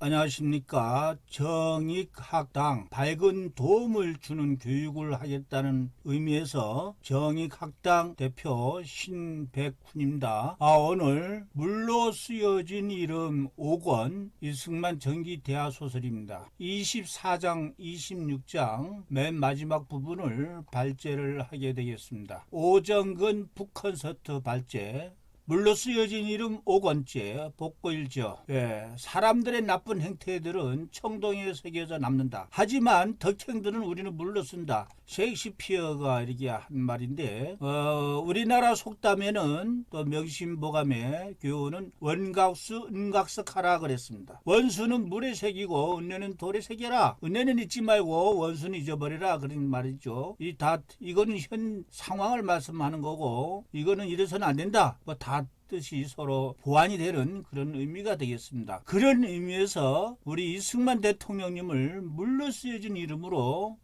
안녕하십니까. 정익학당 밝은 도움을 주는 교육을 하겠다는 의미에서 정익학당 대표 신백훈입니다. 오늘 물로 쓰여진 이름 5권 이승만 전기대하 소설입니다. 24장 26장 맨 마지막 부분을 발제를 하게 되겠습니다. 오정근 북콘서트 발제. 물로 쓰여진 이름 5권째 복고일죠. 사람들의 나쁜 행태들은 청동에 새겨져 남는다. 하지만 덕행들은 우리는 물로 쓴다. 셰익스피어가 이렇게 한 말인데 우리나라 속담에는 또 명심보감의 교훈은 원각수 은각석하라 그랬습니다. 원수는 물에 새기고 은혜는 돌에 새겨라. 은혜는 잊지 말고 원수는 잊어버려라 그런 말이죠. 이거는 현 상황을 말씀하는 거고 이거는 이래서는 안 된다. 다 뜻이 서로 보완이 되는 그런 의미가 되겠습니다. 그런 의미에서 우리 이승만 대통령님을 물로 쓰여진 이름으로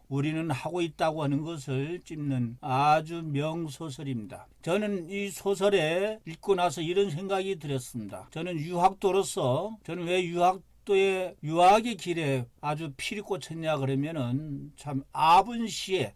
우리는 하고 있다고 하는 것을 찝는 아주 명소설입니다. 저는 이 소설에 읽고 나서 이런 생각이 들었습니다. 저는 유학도로서 저는 왜 유학의 길에 아주 피리 꽂혔냐 그러면은 참 아분시에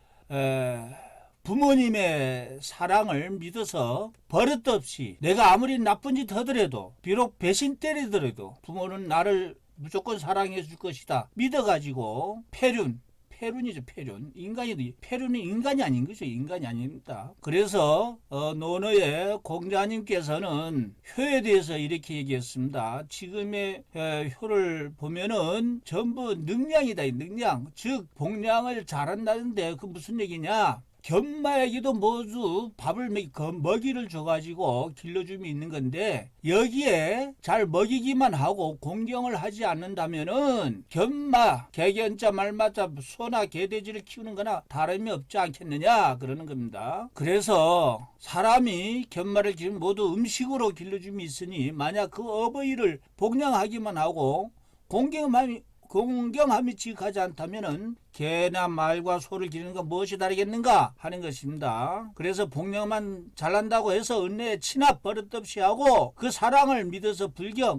부모님의 사랑을 믿어서 버릇없이 내가 아무리 나쁜 짓 하더라도 비록 배신 때리더라도 부모는 나를 무조건 사랑해 줄 것이다 믿어가지고 폐륜이죠. 폐륜은 인간이 아닌 거죠. 인간이 아닙니다. 그래서 논어의 공자님께서는 효에 대해서 이렇게 얘기했습니다. 지금의 효를 보면은 전부 능량이다. 능량. 즉 복량을 잘한다는데 그 무슨 얘기냐. 견마에게도 모두 먹이를 줘가지고 길러줌이 있는 건데 여기에 잘 먹이기만 하고 공경을 하지 않는다면은 견마, 개견자 말마자 소나 개돼지를 키우는 거나 다름이 없지 않겠느냐 그러는 겁니다. 그래서 사람이 견마를 기르면 모두 음식으로 길러줌이 있으니 만약 그 어버이를 복양하기만 하고 공경함이 지극하지 않다면은 개나 말과 소를 기르는 건 무엇이 다르겠는가 하는 것입니다. 그래서 복양만 잘한다고 해서 은혜에 친합 버릇없이 하고 그 사랑을 믿어서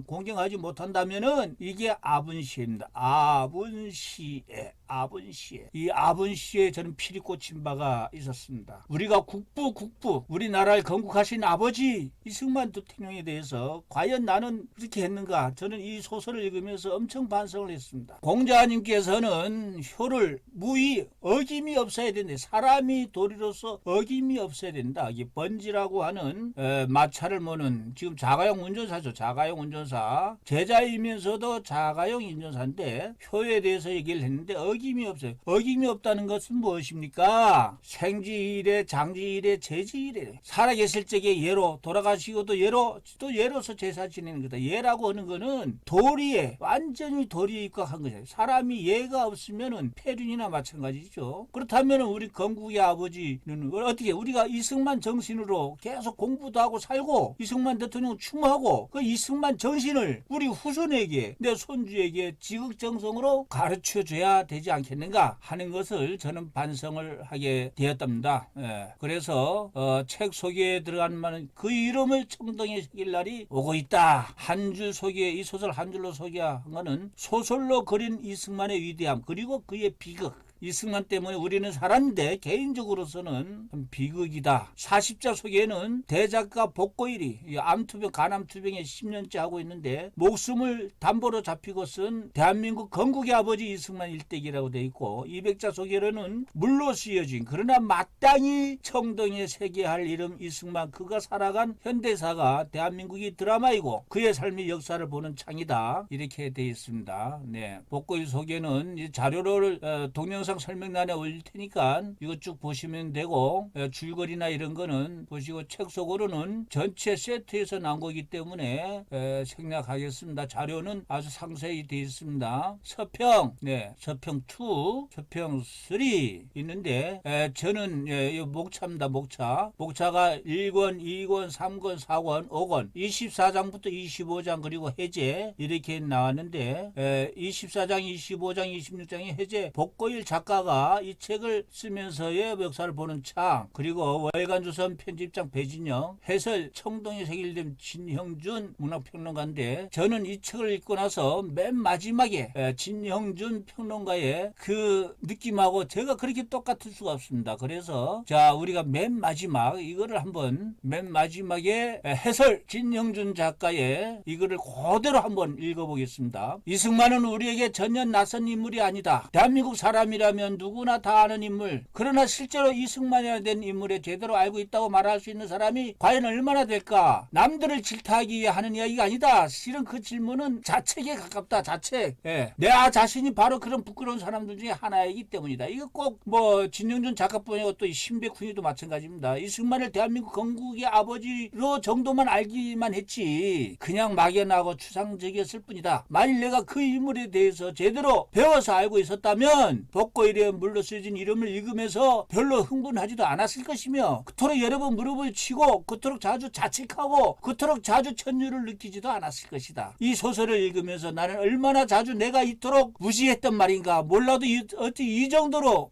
공경하지 못한다면은 이게 아분시입니다. 아분시에 이 아분시에 저는 피리 꽂힌 바가 있었습니다. 우리가 국부 우리나라를 건국하신 아버지 이승만 대통령에 대해서 과연 나는 그렇게 했는가. 저는 이 소설을 읽으면서 엄청 반성을 했습니다. 공자님께서는 효를 어김이 없어야 된다. 사람이 도리로서 어김이 없어야 된다. 이게 번지라고 하는 마차를 모는 지금 자가용 운전사죠. 자가용 운전사. 제자이면서도 자가용 운전사인데 효에 대해서 얘기를 했는데 어김이 없어요. 어김이 없다는 것은 무엇입니까? 생지일에 장지일에 제지일에 살아계실 적에 예로 돌아가시고도 예로서 제사 지내는 거다. 예라고 하는 거는 완전히 도리에 입각한 거죠. 사람이 예가 없으면은 폐륜이나 마찬가지죠. 그렇다면 우리 건국의 아버지는 어떻게 우리가 이승만 정신으로 계속 공부도 하고 살고 이승만 대통령 추모하고 그 이승만 정신을 우리 후손에게 내 손주에게 지극정성으로 가르쳐줘야 되지 않겠는가 하는 것을 저는 반성을 하게 되었답니다. 그래서 책 소개에 들어간 말은 그 이름을 청동에 새길 날이 오고 있다. 이 소설 한 줄로 소개한 거는 소설로 그린 이승만의 위대함 그리고 그의 비극. 이승만 때문에 우리는 살았는데 개인적으로서는 비극이다. 40자 소개에는 대작가 복고일이 간암투병에 10년째 하고 있는데 목숨을 담보로 잡히고 쓴 대한민국 건국의 아버지 이승만 일대기라고 되어 있고 200자 소개로는 물로 쓰여진 그러나 마땅히 청동에 새겨야 할 이름 이승만 그가 살아간 현대사가 대한민국이 드라마이고 그의 삶의 역사를 보는 창이다. 이렇게 되어 있습니다. 복고일 소개는 자료를 동영상 설명란에 올릴 테니까 이거 쭉 보시면 되고 줄거리나 이런 거는 보시고 책 속으로는 전체 세트에서 나온 거기 때문에 생략하겠습니다. 자료는 아주 상세히 되어 있습니다. 서평 2, 서평 3 있는데 저는 목차입니다. 목차가 1권, 2권, 3권, 4권, 5권 24장부터 25장 그리고 해제 이렇게 나왔는데 24장, 25장, 26장이 해제 복고일 작가 작가가 이 책을 쓰면서의 역사를 보는 창, 그리고 월간조선 편집장 배진영, 해설 청동이 세길된 진형준 문학평론가인데, 저는 이 책을 읽고 나서 맨 마지막에 진형준 평론가의 그 느낌하고 제가 그렇게 똑같을 수가 없습니다. 그래서 자, 우리가 맨 마지막 이거를 한번, 맨 마지막에 해설 진형준 작가의 이거를 그대로 한번 읽어보겠습니다. 이승만은 우리에게 전혀 낯선 인물이 아니다. 대한민국 사람이라면 누구나 다 아는 인물. 그러나 실제로 이승만이라는 인물에 제대로 알고 있다고 말할 수 있는 사람이 과연 얼마나 될까? 남들을 질타하기 위해 하는 이야기가 아니다. 실은 그 질문은 자책에 가깝다. 자책. 내 자신이 바로 그런 부끄러운 사람들 중에 하나이기 때문이다. 이거 꼭 뭐 진영준 작가뿐이 아니고 또 신백훈이도 마찬가지입니다. 이승만을 대한민국 건국의 아버지로 정도만 알기만 했지 그냥 막연하고 추상적이었을 뿐이다. 만일 내가 그 인물에 대해서 제대로 배워서 알고 있었다면 복고일에 물러 쓰여진 이름을 읽으면서 별로 흥분하지도 않았을 것이며, 그토록 여러 번 무릎을 치고 그토록 자주 자책하고 그토록 자주 천류를 느끼지도 않았을 것이다. 이 소설을 읽으면서 나는 얼마나 자주 내가 이토록 무시했던 말인가, 몰라도 어찌 이 정도로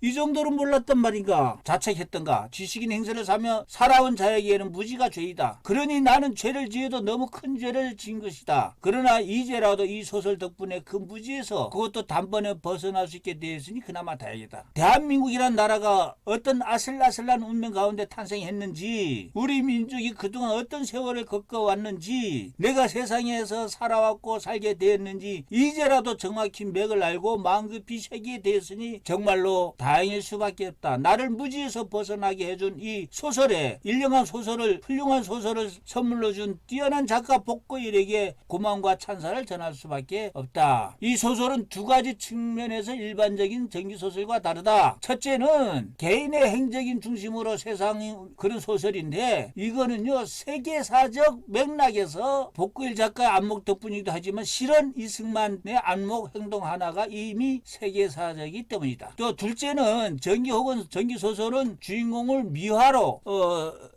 몰랐던 말인가, 자책했던가. 지식인 행세를 사며 살아온 자에게는 무지가 죄이다. 그러니 나는 죄를 지어도 너무 큰 죄를 지은 것이다. 그러나 이제라도 이 소설 덕분에 그 무지에서 그것도 단번에 벗어날 수 있게 되었으니 그나마 다행이다. 대한민국이란 나라가 어떤 아슬아슬한 운명 가운데 탄생했는지, 우리 민족이 그동안 어떤 세월을 겪어왔는지, 내가 세상에서 살아왔고 살게 되었는지 이제라도 정확히 맥을 알고 마음 깊이 새기게 되었으니 정말로 다행일 수밖에 없다. 나를 무지에서 벗어나게 해준 이 소설에, 일령한 소설을, 훌륭한 소설을 선물로 준 뛰어난 작가 복고일에게 고마움과 찬사를 전할 수밖에 없다. 이 소설은 두 가지 측면에서 일반적인 정기소설과 다르다. 첫째는 개인의 행적인 중심으로 세상이 그런 소설인데, 이거는요 세계사적 맥락에서 복고일 작가의 안목 덕분이기도 하지만 실은 이승만의 안목 행동 하나가 이미 세계사적이기 때문이다. 또 둘째는 정기 혹은 정기소설은 주인공을 미화로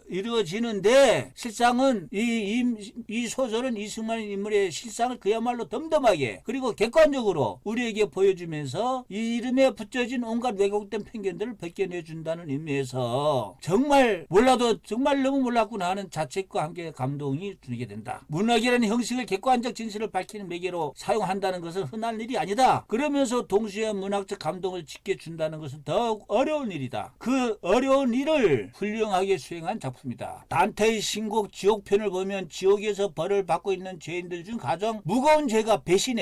이루어지는데, 실상은 이 소설은 이승만 인물의 실상을 그야말로 덤덤하게 그리고 객관적으로 우리에게 보여주면서 이 이름에 붙여진 온갖 왜곡된 편견들을 벗겨내준다는 의미에서 정말 몰라도 정말 너무 몰랐구나 하는 자책과 함께 감동이 주게 된다. 문학이라는 형식을 객관적 진실을 밝히는 매개로 사용한다는 것은 흔한 일이 아니다. 그러면서 동시에 문학적 감동을 지켜준다는 것은 더욱 어려운 일이다. 그 어려운 일을 훌륭하게 수행한 작품이다. 단테의 신곡 지옥편을 보면 지옥에서 벌을 받고 있는 죄인들 중 가장 무거운 죄가 배신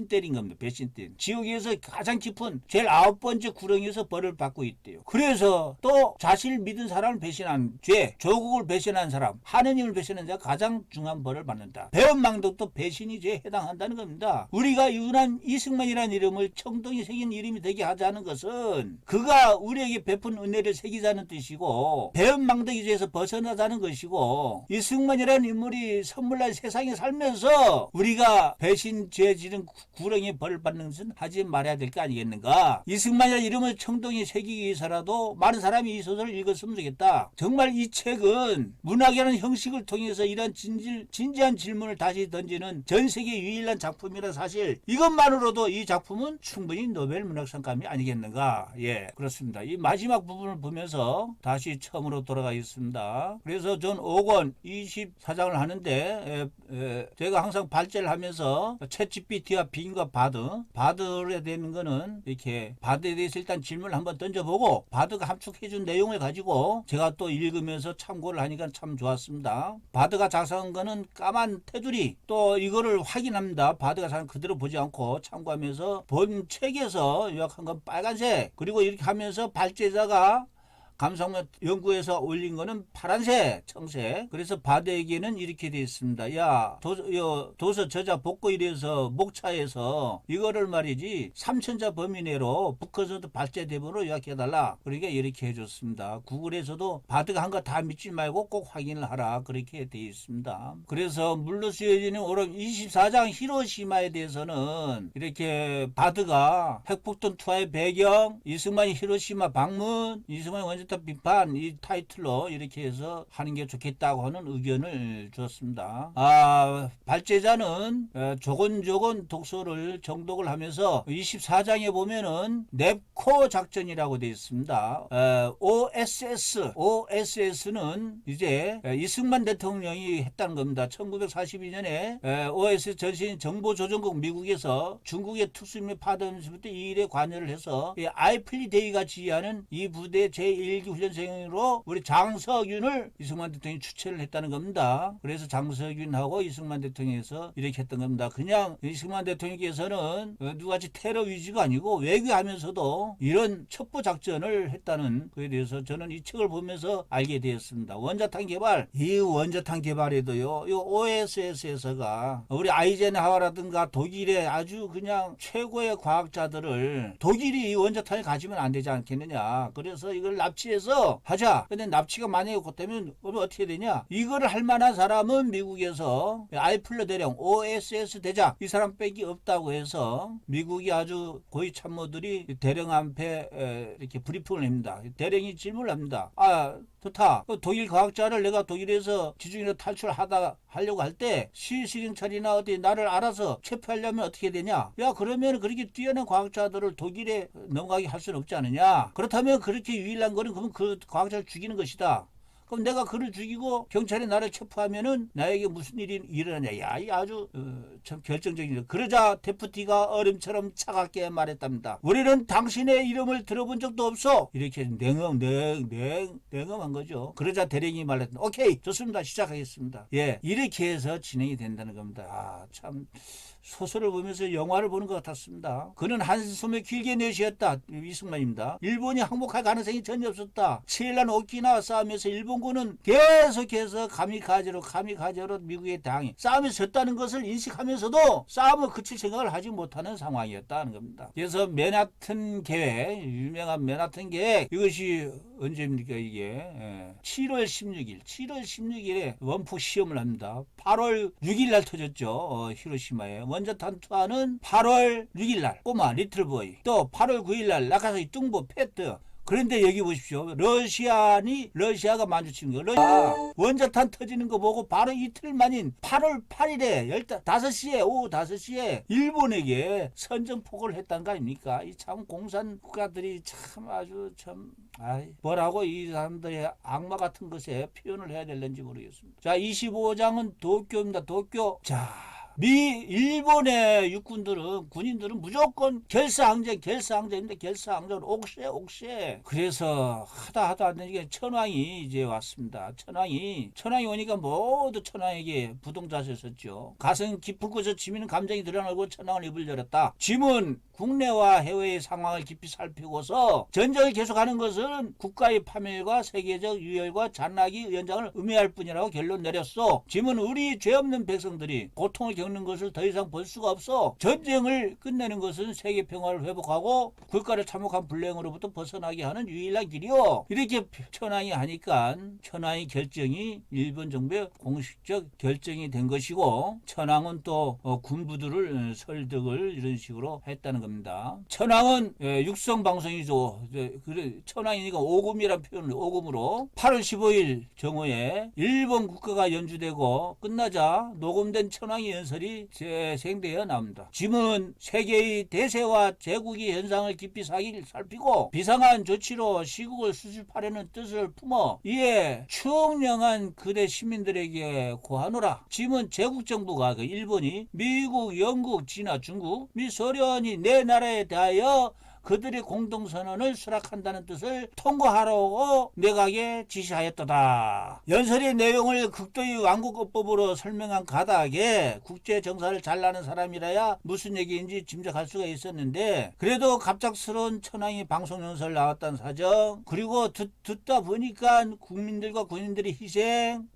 때린 겁니다. 배신 때린. 지옥에서 가장 깊은 제일 9번째 구렁이에서 벌을 받고 있대요. 그래서 또 자신을 믿은 사람을 배신한 죄, 조국을 배신한 사람, 하느님을 배신한 자가 가장 중한 벌을 받는다. 배은망덕도 배신이 죄에 해당한다는 겁니다. 우리가 유난 이승만이라는 이름을 청동이 새긴 이름이 되게 하자는 것은 그가 우리에게 베푼 은혜를 새기자는 뜻이고, 배은망덕이 죄에서 벗어나자는 것이고, 이승만이라는 인물이 선물난 세상에 살면서 우리가 배신 죄 지른 구렁이 벌을 받는 것은 하지 말아야 될 거 아니겠는가. 이승만이라는 이름을 청동이 새기기 위해서라도 많은 사람이 이 소설을 읽었으면 좋겠다. 정말 이 책은 문학이라는 형식을 통해서 이런 진지한 질문을 다시 던지는 전 세계 유일한 작품이라 사실, 이것만으로도 이 작품은 충분히 노벨 문학상감이 아니겠는가. 예, 그렇습니다. 이 마지막 부분을 보면서 다시 처음으로 돌아가겠습니다. 그래서 전 5권 24장을 하는데 제가 항상 발제를 하면서 챗GPT와 빙과 바드에 대한 거는 이렇게 바드에 대해서 일단 질문을 한번 던져보고 바드가 함축해준 내용을 가지고 제가 또 읽으면서 참고를 하니까 참 좋았습니다. 바드가 작성한 거는 까만 테두리, 또 이거를 확인합니다. 바드가 작성한 그대로 보지 않고 참고하면서 본 책에서 요약한 건 빨간색, 그리고 이렇게 하면서 발제자가 감성력 연구에서 올린 거는 파란색, 청색. 그래서 바드에게는 이렇게 되어 있습니다. 야, 도서 저자 복고일에서 목차에서 이거를 말이지 3천자 범위 내로 북커서도 발제 대본으로 요약해달라. 그러니까 이렇게 해줬습니다. 구글에서도 바드가 한 거 다 믿지 말고 꼭 확인을 하라. 그렇게 되어 있습니다. 그래서 물로 쓰여지는 오름 24장 히로시마에 대해서는 이렇게 바드가 핵폭탄 투하의 배경, 이승만이 히로시마 방문, 이승만이 원전 쿠데타 비판 이 타이틀로 이렇게 해서 하는 게 좋겠다고 하는 의견을 주었습니다. 발제자는 조곤조곤 독서를 정독을 하면서 24장에 보면은 넵코 작전이라고 되어 있습니다. OSS는 이제 이승만 대통령이 했다는 겁니다. 1942년에 OSS 전신 정보조정국 미국에서 중국의 특수임무 파견부터 이 일에 관여를 해서 아이플리데이가 지휘하는 이 부대 제1기 훈련생으로 우리 장석윤을 이승만 대통령이 추천을 했다는 겁니다. 그래서 장석윤하고 이승만 대통령에서 이렇게 했던 겁니다. 그냥 이승만 대통령께서는 누구같이 테러 위주가 아니고 외교하면서도 이런 첩보 작전을 했다는 거에 대해서 저는 이 책을 보면서 알게 되었습니다. 원자탄 개발, 이 원자탄 개발에도요, 이 OSS에서가 우리 아이젠하워라든가 독일의 아주 그냥 최고의 과학자들을 독일이 이 원자탄을 가지면 안 되지 않겠느냐. 그래서 이걸 납치해서 하자. 근데 납치가 만약에 곧되면 어떻게 되냐. 이거를 할 만한 사람은 미국에서 아이플러 대령 OSS 대장 이 사람 빽이 없다고 해서 미국이 아주 고위 참모들이 대령 앞에 이렇게 브리핑을 합니다. 대령이 질문을 합니다. 좋다. 독일 과학자를 내가 독일에서 지중해로 하려고 할 때 시경찰이나 어디 나를 알아서 체포하려면 어떻게 되냐. 야, 그러면 그렇게 뛰어난 과학자들을 독일에 넘어가게 할 수는 없지 않느냐. 그렇다면 그렇게 유일한 거는 그러면 그 과학자를 죽이는 것이다. 그럼 내가 그를 죽이고 경찰이 나를 체포하면은 나에게 무슨 일이 일어나냐. 야, 이 아주 참 결정적이죠. 그러자 데프티가 얼음처럼 차갑게 말했답니다. 우리는 당신의 이름을 들어본 적도 없어. 이렇게 냉엄한 거죠. 그러자 대령이 말했다. 오케이, 좋습니다. 시작하겠습니다. 예, 이렇게 해서 진행이 된다는 겁니다. 참 소설을 보면서 영화를 보는 것 같았습니다. 그는 한숨을 길게 내쉬었다. 이승만입니다. 일본이 항복할 가능성이 전혀 없었다. 세일란 오키나와 싸움에서 일본군은 계속해서 가미카제로 미국에 당해 싸움에 졌다는 것을 인식하면서도 싸움을 그칠 생각을 하지 못하는 상황이었다는 겁니다. 그래서 맨하튼 계획, 유명한 맨하튼 계획, 이것이 언제입니까 이게? 7월 16일에 원폭 시험을 합니다. 8월 6일 날 터졌죠. 히로시마에. 원자탄 투하는 8월 6일 날 꼬마 리틀보이, 또 8월 9일 날 나카사키 뚱보 페트. 그런데 여기 보십시오. 러시아가 마주치는 거. 원자탄 터지는 거 보고 바로 이틀 만인 8월 8일에 오후 5시에 일본에게 선전포고를 했다는 거 아닙니까? 이 참 공산 국가들이 참 아주 참 뭐라고 이 사람들의 악마 같은 것에 표현을 해야 될는지 모르겠습니다. 자, 25장은 도쿄입니다. 도쿄. 자, 일본의 군인들은 무조건 결사항전입니다. 결사항전, 옥새. 그래서 하다 안 되니까 천황이 이제 왔습니다. 천황이 오니까 모두 천황에게 부동자세 섰죠. 가슴 깊은 곳에 지미는 감정이 드러나고 천황은 입을 열었다. 짐은 국내와 해외의 상황을 깊이 살피고서 전쟁을 계속하는 것은 국가의 파멸과 세계적 유혈과 잔나기 연장을 의미할 뿐이라고 결론 내렸어. 짐은 우리 죄 없는 백성들이 고통을 겪는 것을 더 이상 볼 수가 없어. 전쟁을 끝내는 것은 세계 평화를 회복하고 국가를 참혹한 불행으로부터 벗어나게 하는 유일한 길이요. 이렇게 천황이 하니까 천황의 결정이 일본 정부의 공식적 결정이 된 것이고, 천황은 또 군부들을 설득을 이런 식으로 했다는 겁니다. 천황은 육성 방송이죠. 천황이니까 오금이라는 표현을 오금으로 8월 15일 정오에 일본 국가가 연주되고 끝나자 녹음된 천황의 연설이 재생되어 나옵니다. 짐은 세계의 대세와 제국의 현상을 깊이 살피고 비상한 조치로 시국을 수습하려는 뜻을 품어 이에 충령한 그대 시민들에게 고하노라. 짐은 제국 정부가 일본이 미국, 영국, 진화, 중국, 미 소련이 내 나라에 대하여 그들의 공동선언을 수락한다는 뜻을 통과하라고 내각에 지시하였도다. 연설의 내용을 극도의 왕국어법으로 설명한 가닥에 국제정사를 잘 나는 사람이라야 무슨 얘기인지 짐작할 수가 있었는데, 그래도 갑작스러운 천황이 방송연설 나왔다는 사정, 그리고 듣다 보니까 국민들과 군인들의 희생,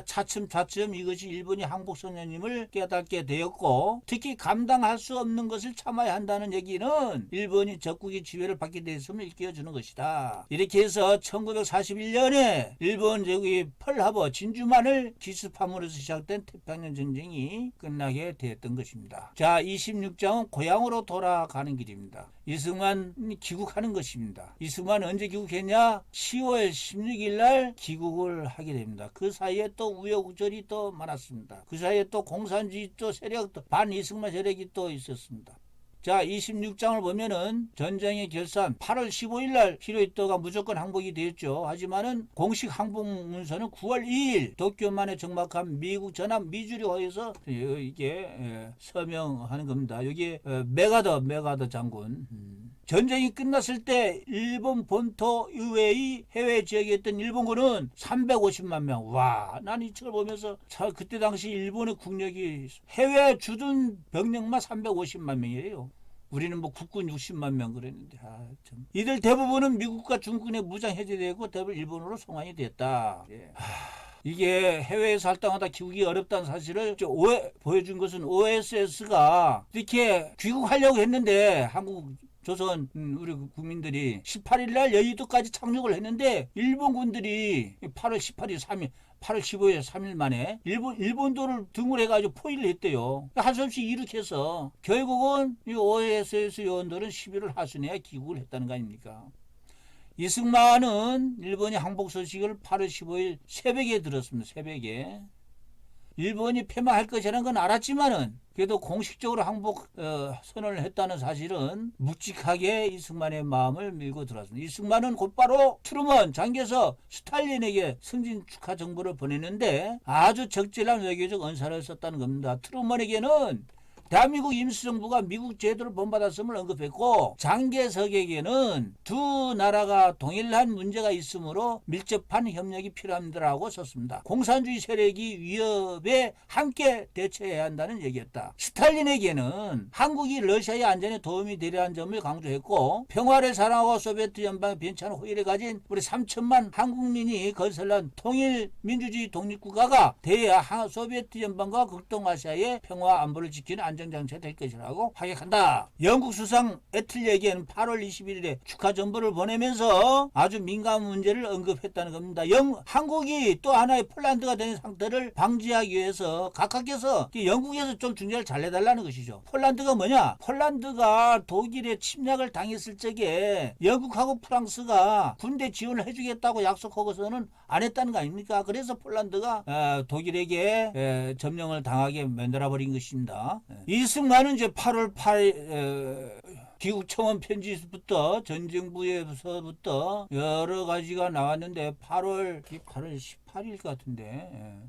차츰 이것이 일본이 항복선언임을 깨닫게 되었고, 특히 감당할 수 없는 것을 참아야 한다는 얘기는 일본이 적 적국의 지배를 받게 됐음을 일깨워주는 것이다. 이렇게 해서 1941년에 일본 제국의 펄하버 진주만을 기습함으로써 시작된 태평양 전쟁이 끝나게 되었던 것입니다. 자, 26장은 고향으로 돌아가는 길입니다. 이승만이 귀국하는 것입니다. 이승만 언제 귀국했냐? 10월 16일 날 귀국을 하게 됩니다. 그 사이에 또 우여곡절이 또 많았습니다. 그 사이에 또 공산주의 또 세력, 반 이승만 세력이 또 있었습니다. 자, 26장을 보면은 전쟁의 결산 8월 15일 날 히로히토가 무조건 항복이 되었죠. 하지만은 공식 항복 문서는 9월 2일 도쿄만에 정박한 미국 전함 미주리호에서 이게 서명하는 겁니다. 여기에 메가더 장군. 전쟁이 끝났을 때 일본 본토 이외의 해외 지역에 있던 일본군은 350만 명. 와, 난 이 책을 보면서 그때 당시 일본의 국력이 해외 주둔 병력만 350만 명이에요. 우리는 뭐 국군 60만 명 그랬는데 참. 이들 대부분은 미국과 중국에 무장 해제되고 대부분 일본으로 송환이 됐다. 예. 이게 해외에서 활동하다 귀국이 어렵다는 사실을 보여준 것은 OSS가 이렇게 귀국하려고 했는데 한국 조선 우리 국민들이 18일 날 여의도까지 착륙을 했는데 일본군들이 8월 18일 3일 8월 15일 3일 만에 일본도를 등을 해가지고 포위를 했대요. 할 수 없이 이륙해서 결국은 이 OSS 요원들은 11월 하순에 귀국을 했다는 거 아닙니까? 이승만은 일본이 항복 소식을 8월 15일 새벽에 들었습니다. 새벽에. 일본이 패망할 것이라는 건 알았지만은 그래도 공식적으로 항복 선언을 했다는 사실은 묵직하게 이승만의 마음을 밀고 들어왔습니다. 이승만은 곧바로 트루먼, 장개석, 스탈린에게 승진 축하 정보를 보내는데 아주 적절한 외교적 언사를 썼다는 겁니다. 트루먼에게는 대한민국 임시정부가 미국 제도를 본받았음을 언급했고 장개석에게는 두 나라가 동일한 문제가 있으므로 밀접한 협력이 필요합니다라고 썼습니다. 공산주의 세력이 위협에 함께 대처해야 한다는 얘기였다. 스탈린에게는 한국이 러시아의 안전에 도움이 되려 한 점을 강조했고 평화를 사랑하고 소비에트 연방의 변치한 호의를 가진 우리 3천만 한국민이 건설한 통일 민주주의 독립국가가 대야 소비에트 연방과 극동아시아의 평화 안보를 지키는 안정장치가 될 것이라고 파격한다. 영국 수상 애틀리에게는 8월 21일에 축하 정보를 보내면서 아주 민감한 문제를 언급했다는 겁니다. 한국이 또 하나의 폴란드가 되는 상태를 방지하기 위해서 각각에서 영국에서 좀 중재를 잘 해달라는 것이죠. 폴란드가 뭐냐? 폴란드가 독일의 침략을 당했을 적에 영국하고 프랑스가 군대 지원을 해주겠다고 약속하고서는 안 했다는 거 아닙니까? 그래서 폴란드가 독일에게 점령을 당하게 만들어 버린 것입니다. 이승만은 이제 8월 8일 귀국 청원 편지부터 전정부에서부터 여러 가지가 나왔는데 8월 18일 같은데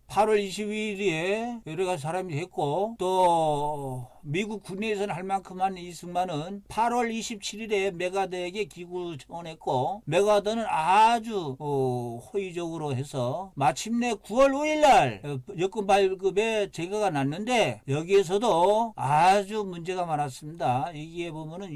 8월 22일에 여러 가지 사람이 했고 또 미국 국내에서는 할 만큼 한 이승만은 8월 27일에 메가더에게 기구를 청원했고 메가더는 아주 호의적으로 해서 마침내 9월 5일 날 여권 발급에 제거가 났는데 여기에서도 아주 문제가 많았습니다. 여기에 보면은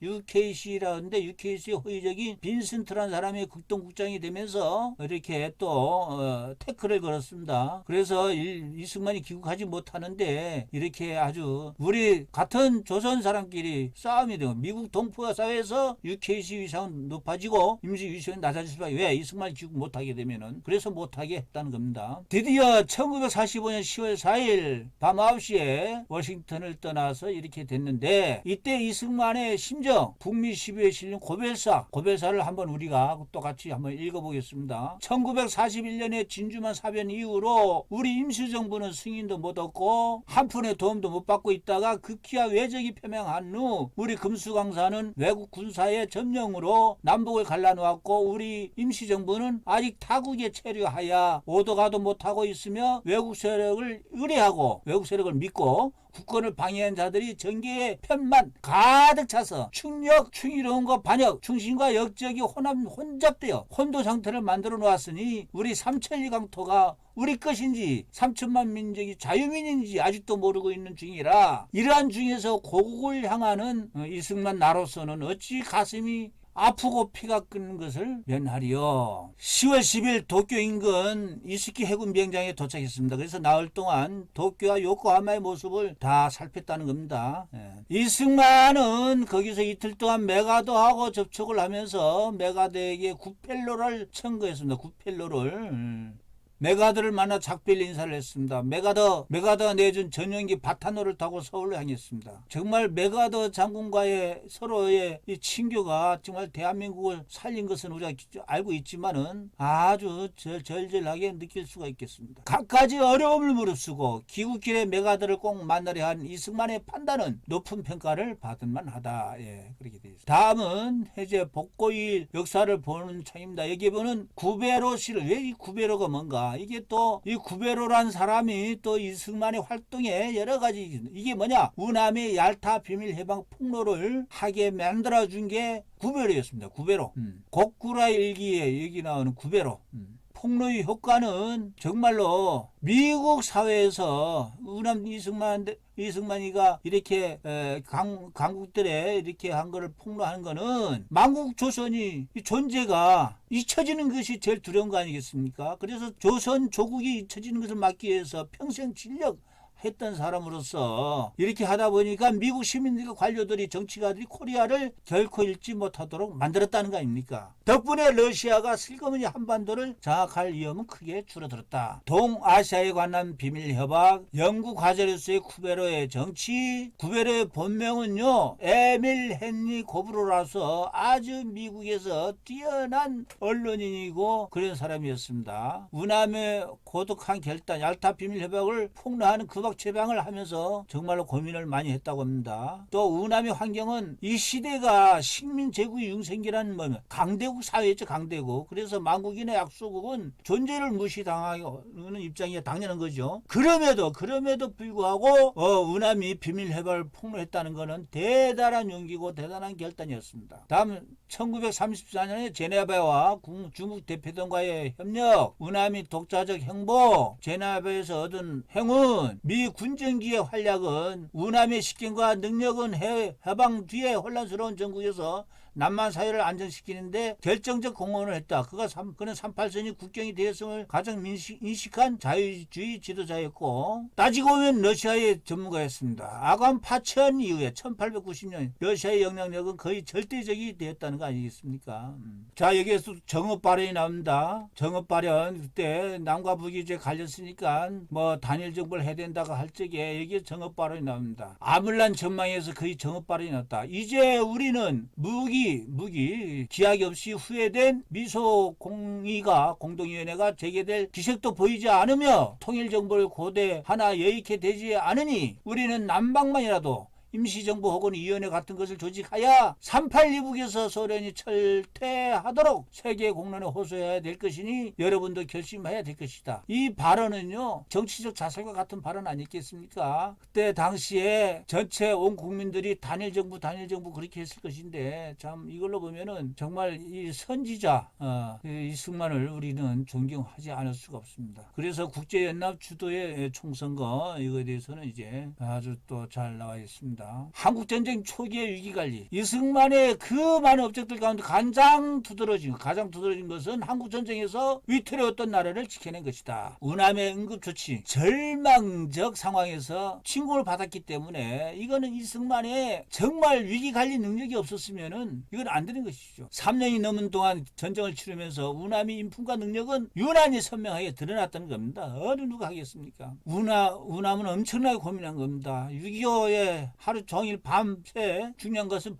UKC라는데 UKC의 호의적인 빈센트라는 사람이 극동국장이 되면서 이렇게 또 태클을 걸었습니다. 그래서 이승만이 귀국하지 못하는데 이렇게 아주 우리 같은 조선 사람끼리 싸움이 되고 미국 동포 사회에서 UKC 위상은 높아지고 임시 위상은 낮아질 수밖에. 왜? 이승만이 귀국 못하게 되면은. 그래서 못하게 했다는 겁니다. 드디어 1945년 10월 4일 밤 9시에 워싱턴을 떠나서 이렇게 됐는데 이때 이승만의 심정 북미 시비에 실린 고별사를 한번 우리가 똑같이 한번 읽어보겠습니다. 1941년에 진주만 사변 이후로 우리 임시정부는 승인도 못 얻고 한 푼의 도움도 못 받고 있다가 극기와 외적이 표명한 후 우리 금수강사는 외국 군사의 점령으로 남북을 갈라놓았고 우리 임시정부는 아직 타국에 체류하여 오도가도 못하고 있으며 외국 세력을 의뢰하고 외국 세력을 믿고 국권을 방해한 자들이 정계의 편만 가득 차서 충력, 충의로움과 반역, 충신과 역적이 혼잡되어 혼도 상태를 만들어 놓았으니 우리 삼천리 강토가 우리 것인지 3천만 민족이 자유민인지 아직도 모르고 있는 중이라 이러한 중에서 고국을 향하는 이승만 나로서는 어찌 가슴이 아프고 피가 끓는 것을 면하리요. 10월 10일 도쿄 인근 이스키 해군 비행장에 도착했습니다. 그래서 나흘 동안 도쿄와 요코하마의 모습을 다 살폈다는 겁니다. 이승만은 거기서 이틀 동안 메가더하고 접촉을 하면서 메가더에게 구펠로를 청구했습니다. 구펠로를. 메가더를 만나 작별 인사를 했습니다. 메가더가 내준 전용기 바타노를 타고 서울로 향했습니다. 정말 메가더 장군과의 서로의 이 친교가 정말 대한민국을 살린 것은 우리가 알고 있지만은 아주 절절하게 느낄 수가 있겠습니다. 갖가지 어려움을 무릅쓰고 귀국길에 메가더를 꼭 만나려 한 이승만의 판단은 높은 평가를 받을 만하다. 그렇게 되어 있습니다. 다음은 이제 복고일 역사를 보는 창입니다. 여기 보는 구베로 씨를 왜 이 구베로가 뭔가? 이게 또 이 구베로란 사람이 또 이승만의 활동에 여러 가지 이게 뭐냐? 우남의 얄타 비밀 해방 폭로를 하게 만들어 준 게 구베로였습니다. 구베로. 곡구라 일기에 여기 나오는 구베로. 폭로의 효과는 정말로 미국 사회에서 우남 이승만이가 이렇게 강국들에 이렇게 한 거를 폭로하는 거는 만국 조선이 존재가 잊혀지는 것이 제일 두려운 거 아니겠습니까? 그래서 조선 조국이 잊혀지는 것을 막기 위해서 평생 진력 했던 사람으로서 이렇게 하다 보니까 미국 시민들과 관료들이 정치가들이 코리아를 결코 잃지 못하도록 만들었다는 거 아닙니까? 덕분에 러시아가 슬그머니 한반도를 장악할 위험은 크게 줄어들었다. 동아시아에 관한 비밀협약, 영구 과제로서의 구베로의 정치, 구베로의 본명은요 에밀 헨리 고브로라서 아주 미국에서 뛰어난 언론인이고 그런 사람이었습니다. 우남의 고독한 결단, 얄타 비밀협약을 폭로하는 구박 제방을 하면서 정말로 고민을 많이 했다고 합니다. 또 우남의 환경은 이 시대가 식민 제국의 융생기라는 뭐 강대국 사회였죠. 강대국. 그래서 만국인의 약소국은 존재를 무시당하는 입장이 당연한 거죠. 그럼에도 불구하고 우남이 비밀협약을 폭로했다는 것은 대단한 용기고 대단한 결단이었습니다. 다음 1934년에 제네바와 중국 대표단과의 협력, 우남이 독자적 행보, 제네바에서 얻은 행운, 미 군정기의 활약은 우남의 식견과 능력은 해방 뒤에 혼란스러운 전국에서 남만 사회를 안정시키는데 결정적 공헌을 했다. 그는 38선이 국경이 되었음을 가장 인식한 자유주의 지도자였고 따지고 보면 러시아의 전문가였습니다. 아관 파천 이후에 1890년 러시아의 영향력은 거의 절대적이 되었다는 거 아니겠습니까? 자, 여기에서 정업 발언이 나옵니다. 정업 발언 그때 남과 북이 이제 갈렸으니까 뭐 단일 정부를 해야 된다고 할 적에 여기에 정업 발언이 나옵니다. 아물란 전망에서 거의 정업 발언이 나왔다. 이제 우리는 무기 기약 없이 후회된 미소 공동위원회가 재개될 기색도 보이지 않으며 통일정부를 고대 하나 여의케 되지 않으니 우리는 남방만이라도 임시정부 혹은 위원회 같은 것을 조직하여 38 이북에서 소련이 철퇴하도록 세계 공론에 호소해야 될 것이니 여러분도 결심해야 될 것이다. 이 발언은요 정치적 자살과 같은 발언 아니겠습니까? 그때 당시에 전체 온 국민들이 단일정부 그렇게 했을 것인데 참 이걸로 보면은 정말 이 선지자 이승만을 우리는 존경하지 않을 수가 없습니다. 그래서 국제연합 주도의 총선거 이거에 대해서는 이제 아주 또 잘 나와 있습니다. 한국전쟁 초기의 위기관리 이승만의 그 많은 업적들 가운데 가장 두드러진 것은 한국전쟁에서 위태로웠던 나라를 지켜낸 것이다. 우남의 응급조치 절망적 상황에서 침공을 받았기 때문에 이거는 이승만의 정말 위기관리 능력이 없었으면은 이건 안 되는 것이죠. 3년이 넘은 동안 전쟁을 치르면서 우남의 인품과 능력은 유난히 선명하게 드러났다는 겁니다. 어느 누가 하겠습니까? 우남은 엄청나게 고민한 겁니다. 6.25에 하루 종일 밤새 중요한 것은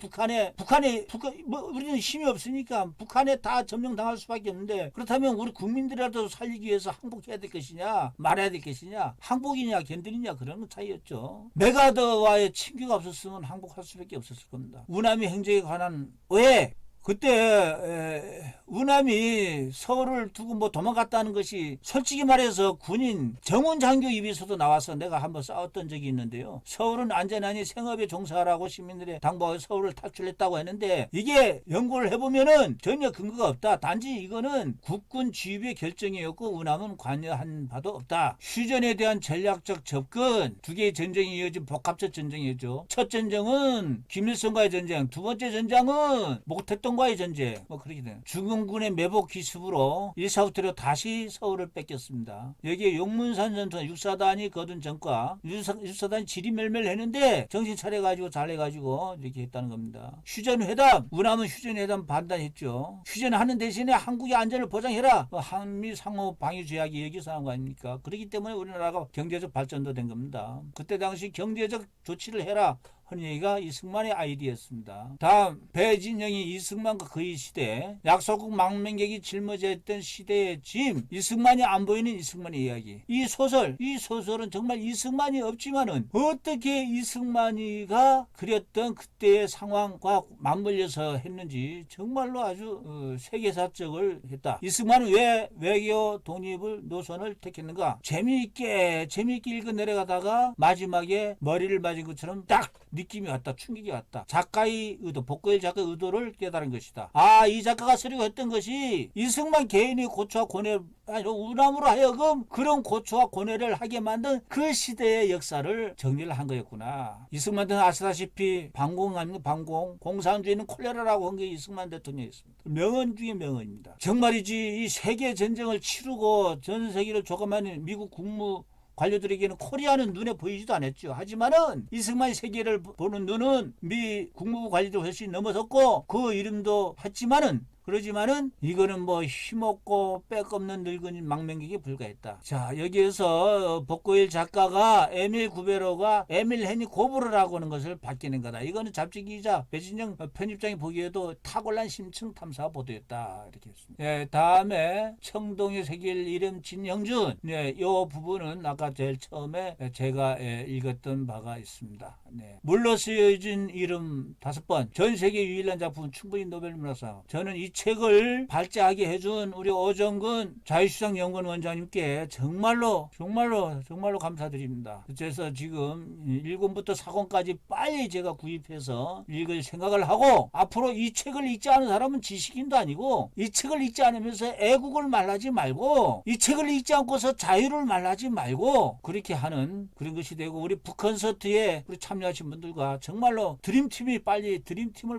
우리는 힘이 없으니까 북한에 다 점령당할 수밖에 없는데 그렇다면 우리 국민들이라도 살리기 위해서 항복해야 될 것이냐 말아야 될 것이냐 항복이냐 견딜이냐 그런 차이였죠. 메가더와의 친교가 없었으면 항복할 수밖에 없었을 겁니다. 우남이 행적에 관한 왜 그때 우남이 서울을 두고 뭐 도망갔다는 것이 솔직히 말해서 군인 정원 장교 입에서도 나와서 내가 한번 싸웠던 적이 있는데요. 서울은 안전하니 생업에 종사하라고 시민들의 당부하고 서울을 탈출했다고 했는데 이게 연구를 해보면은 전혀 근거가 없다. 단지 이거는 국군 지휘부의 결정이었고 우남은 관여한 바도 없다. 휴전에 대한 전략적 접근 두 개의 전쟁이 이어진 복합적 전쟁이었죠. 첫 전쟁은 김일성과의 전쟁, 두 번째 전쟁은 목택동 일본과의 전쟁 뭐 그렇게 돼요. 중공군의 매복 기습으로 일사후퇴로 다시 서울을 뺏겼습니다. 여기에 용문산 전투 육사단이 거둔 전과 육사단이 지리멸멸했는데 정신 차려가지고 잘해가지고 이렇게 했다는 겁니다. 휴전회담, 우남은 휴전회담 반대했죠. 휴전하는 대신에 한국의 안전을 보장해라. 한미 상호 방위 조약이 여기서 나온 거 아닙니까? 그렇기 때문에 우리나라가 경제적 발전도 된 겁니다. 그때 당시 경제적 조치를 해라 하는 얘기가 이승만의 아이디어였습니다. 다음 배진영이 이승만과 그의 시대, 약소국 망명객이 짊어져 있던 시대의 짐, 이승만이 안 보이는 이승만의 이야기. 이 소설은 정말 이승만이 없지만은 어떻게 이승만이가 그렸던 그때의 상황과 맞물려서 했는지 정말로 아주 세계사적을 했다. 이승만은 왜 외교 독립을 노선을 택했는가? 재미있게 읽어 내려가다가 마지막에 머리를 맞은 것처럼 딱 느낌이 왔다. 충격이 왔다. 작가의 의도, 복고일 작가의 의도를 깨달은 것이다. 이 작가가 쓰려고 했던 것이 이승만 개인의 고초와 고뇌, 우람으로 하여금 그런 고초와 고뇌를 하게 만든 그 시대의 역사를 정리를 한 거였구나. 이승만 대통령 아시다시피 방공 아닙니까? 방공. 공산주의는 콜레라라고 한 게 이승만 대통령이었습니다. 명언 중에 명언입니다. 정말이지 이 세계 전쟁을 치르고 전 세계를 조금만 미국 국무 관료들에게는 코리아는 눈에 보이지도 않았죠. 하지만은 이승만이 세계를 보는 눈은 미 국무부 관리도 훨씬 넘어섰고 그 이름도 했지만은 그러지만은 이거는 뭐 힘없고 빽없는 늙은 망명객에 불과했다. 자, 여기에서 복고일 작가가 에밀 구베로가 에밀 헤니 고브르라고 하는 것을 바뀌는 거다. 이거는 잡지 기자 배진영 편집장이 보기에도 탁월한 심층 탐사 보도였다. 이렇게 했습니다. 예, 다음에 청동의 세계일 이름 진형준. 네, 이 부분은 아까 제일 처음에 제가 읽었던 바가 있습니다. 네. 물로 쓰여진 이름 5번. 전 세계 유일한 작품 충분히 노벨문학상. 저는 이 책을 발제하게 해준 우리 오정근 자유시장연구원 원장님께 정말로 감사드립니다. 그래서 지금 1권부터 4권까지 빨리 제가 구입해서 읽을 생각을 하고 앞으로 이 책을 읽지 않은 사람은 지식인도 아니고 이 책을 읽지 않으면서 애국을 말하지 말고 이 책을 읽지 않고서 자유를 말하지 말고 그렇게 하는 그런 것이 되고 우리 북콘서트에 우리 참여하신 분들과 정말로 드림팀을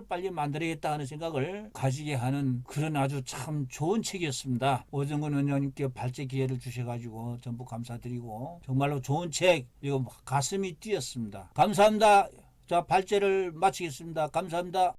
빨리 만들어야겠다 하는 생각을 가지게 하는 그런 아주 참 좋은 책이었습니다. 오정근 원장님께 발제 기회를 주셔가지고 전부 감사드리고 정말로 좋은 책 이거 가슴이 뛰었습니다. 감사합니다. 자, 발제를 마치겠습니다. 감사합니다.